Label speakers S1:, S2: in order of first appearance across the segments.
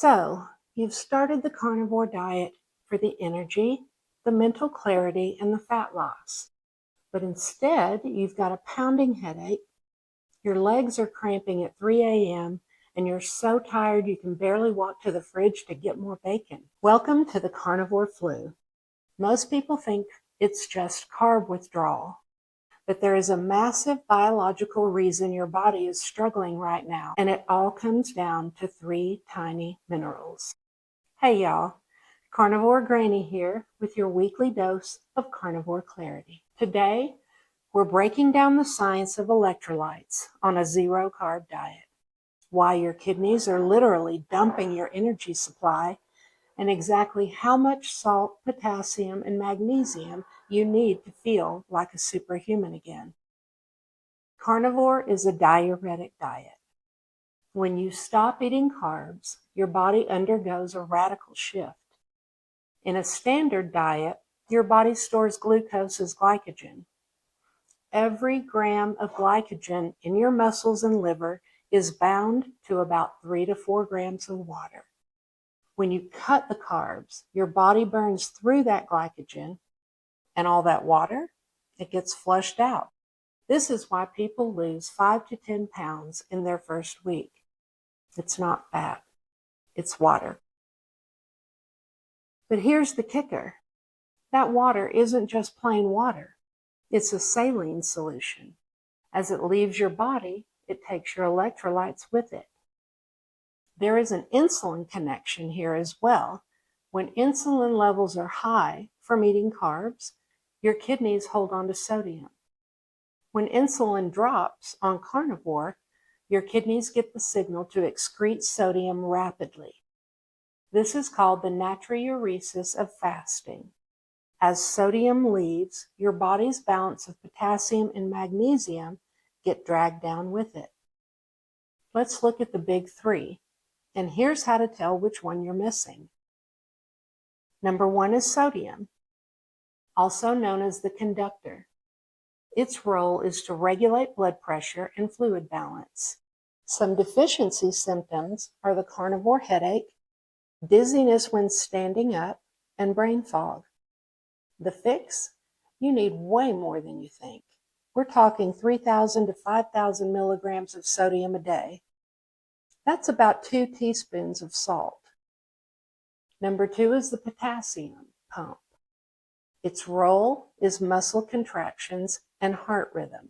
S1: So, you've started the carnivore diet for the energy, the mental clarity, and the fat loss. But instead, you've got a pounding headache, your legs are cramping at 3 a.m., and you're so tired you can barely walk to the fridge to get more bacon. Welcome to the carnivore flu. Most people think it's just carb withdrawal. But there is a massive biological reason your body is struggling right now, and it all comes down to 3 tiny minerals. Hey y'all, Carnivore Grannie here with your weekly dose of carnivore clarity. Today, we're breaking down the science of electrolytes on a zero-carb diet, why your kidneys are literally dumping your energy supply, and exactly how much salt, potassium, and magnesium you need to feel like a superhuman again. Carnivore is a diuretic diet. When you stop eating carbs, your body undergoes a radical shift. In a standard diet, your body stores glucose as glycogen. Every gram of glycogen in your muscles and liver is bound to about 3 to 4 grams of water. When you cut the carbs, your body burns through that glycogen, and all that water, it gets flushed out. This is why people lose 5 to 10 pounds in their first week. It's not fat, it's water. But here's the kicker. That water isn't just plain water. It's a saline solution. As it leaves your body, it takes your electrolytes with it. There is an insulin connection here as well. When insulin levels are high from eating carbs, your kidneys hold on to sodium. When insulin drops on carnivore, your kidneys get the signal to excrete sodium rapidly. This is called the natriuresis of fasting. As sodium leaves, your body's balance of potassium and magnesium get dragged down with it. Let's look at the big 3. And here's how to tell which one you're missing. Number 1 is sodium, also known as the conductor. Its role is to regulate blood pressure and fluid balance. Some deficiency symptoms are the carnivore headache, dizziness when standing up, and brain fog. The fix? You need way more than you think. We're talking 3,000 to 5,000 milligrams of sodium a day. That's about 2 teaspoons of salt. Number 2 is the potassium pump. Its role is muscle contractions and heart rhythm.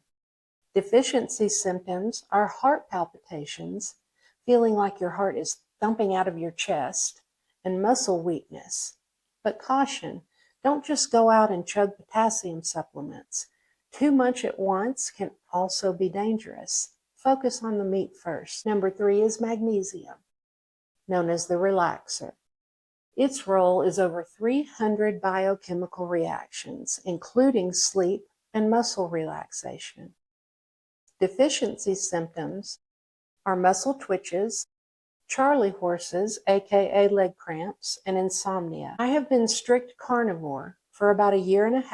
S1: Deficiency symptoms are heart palpitations, feeling like your heart is thumping out of your chest, and muscle weakness. But caution, don't just go out and chug potassium supplements. Too much at once can also be dangerous. Focus on the meat first. Number 3 is magnesium, known as the relaxer. Its role is over 300 biochemical reactions, including sleep and muscle relaxation. Deficiency symptoms are muscle twitches, Charlie horses, aka leg cramps, and insomnia. I have been strict carnivore for about 1.5 years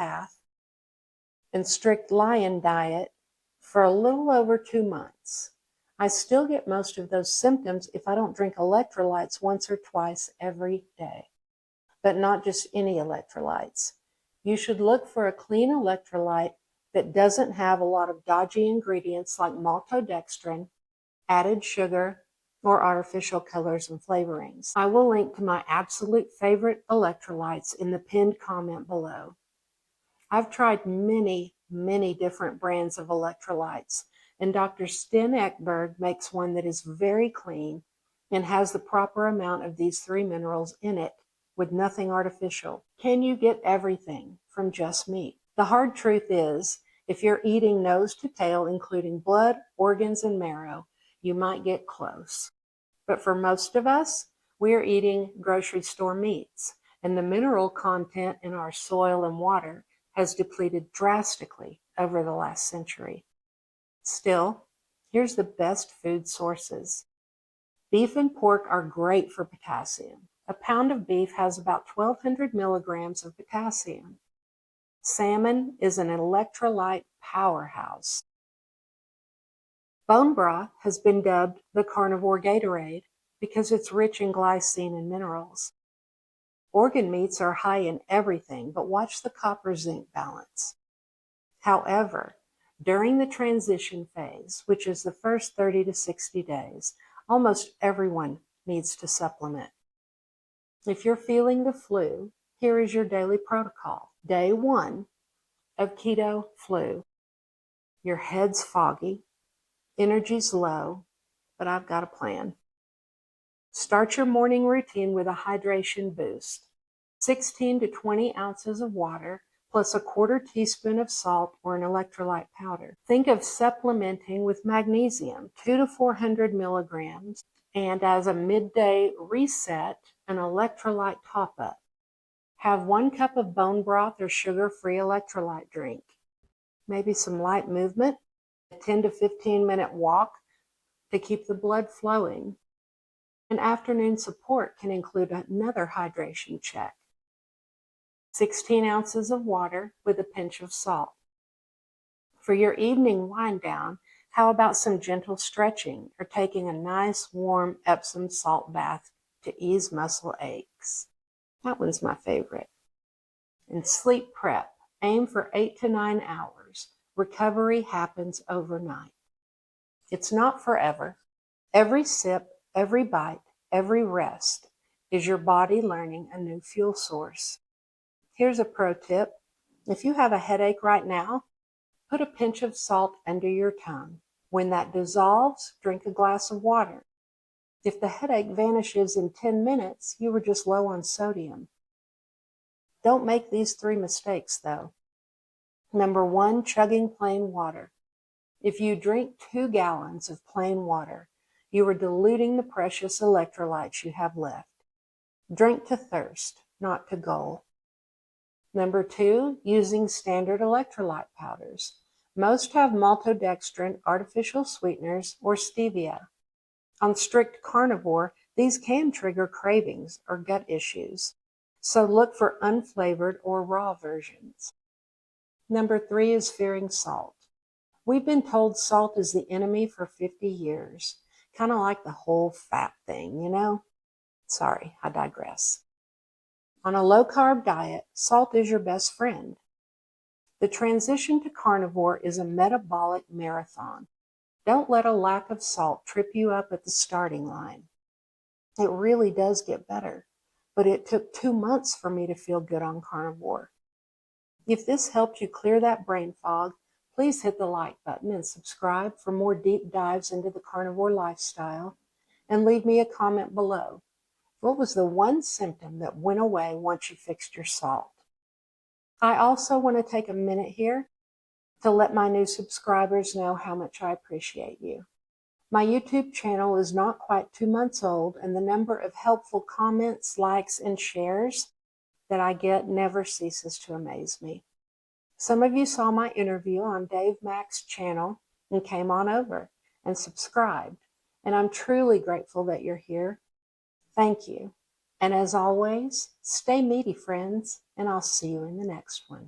S1: and strict lion diet for a little over 2 months. I still get most of those symptoms if I don't drink electrolytes once or twice every day. But not just any electrolytes. You should look for a clean electrolyte that doesn't have a lot of dodgy ingredients like maltodextrin, added sugar, or artificial colors and flavorings. I will link to my absolute favorite electrolytes in the pinned comment below. I've tried many different brands of electrolytes, and Dr. Sten Ekberg makes one that is very clean and has the proper amount of these 3 minerals in it with nothing artificial. Can you get everything from just meat? The hard truth is, if you're eating nose to tail, including blood, organs, and marrow, you might get close. But for most of us, we are eating grocery store meats, and the mineral content in our soil and water has depleted drastically over the last century. Still, here's the best food sources. Beef and pork are great for potassium. A pound of beef has about 1,200 milligrams of potassium. Salmon is an electrolyte powerhouse. Bone broth has been dubbed the carnivore Gatorade, because it's rich in glycine and minerals. Organ meats are high in everything, but watch the copper-zinc balance. However, during the transition phase, which is the first 30 to 60 days, almost everyone needs to supplement. If you're feeling the flu, here is your daily protocol. Day 1 of keto flu. Your head's foggy, energy's low, but I've got a plan. Start your morning routine with a hydration boost. 16 to 20 ounces of water plus a quarter teaspoon of salt or an electrolyte powder. Think of supplementing with magnesium, 200 to 400 milligrams, and as a midday reset, an electrolyte top-up. Have 1 cup of bone broth or sugar-free electrolyte drink. Maybe some light movement, a 10 to 15 minute walk to keep the blood flowing. An afternoon support can include another hydration check. 16 ounces of water with a pinch of salt. For your evening wind down, how about some gentle stretching or taking a nice warm Epsom salt bath to ease muscle aches? That one's my favorite. And sleep prep. Aim for 8 to 9 hours. Recovery happens overnight. It's not forever. Every sip, every bite, every rest is your body learning a new fuel source. Here's a pro tip. If you have a headache right now, put a pinch of salt under your tongue. When that dissolves, drink a glass of water. If the headache vanishes in 10 minutes, you were just low on sodium. Don't make these 3 mistakes, though. Number 1, chugging plain water. If you drink 2 gallons of plain water, you are diluting the precious electrolytes you have left. Drink to thirst, not to goal. Number 2, using standard electrolyte powders. Most have maltodextrin, artificial sweeteners, or stevia. On strict carnivore, these can trigger cravings or gut issues, so look for unflavored or raw versions. Number 3 is fearing salt. We've been told salt is the enemy for 50 years, kind of like the whole fat thing, you know? Sorry, I digress. On a low-carb diet, salt is your best friend. The transition to carnivore is a metabolic marathon. Don't let a lack of salt trip you up at the starting line. It really does get better, but it took 2 months for me to feel good on carnivore. If this helped you clear that brain fog, please hit the like button and subscribe for more deep dives into the carnivore lifestyle, and leave me a comment below. What was the one symptom that went away once you fixed your salt? I also want to take a minute here to let my new subscribers know how much I appreciate you. My YouTube channel is not quite 2 months old, and the number of helpful comments, likes, and shares that I get never ceases to amaze me. Some of you saw my interview on Dave Mack's channel and came on over and subscribed, and I'm truly grateful that you're here. Thank you. And as always, stay meaty, friends, and I'll see you in the next one.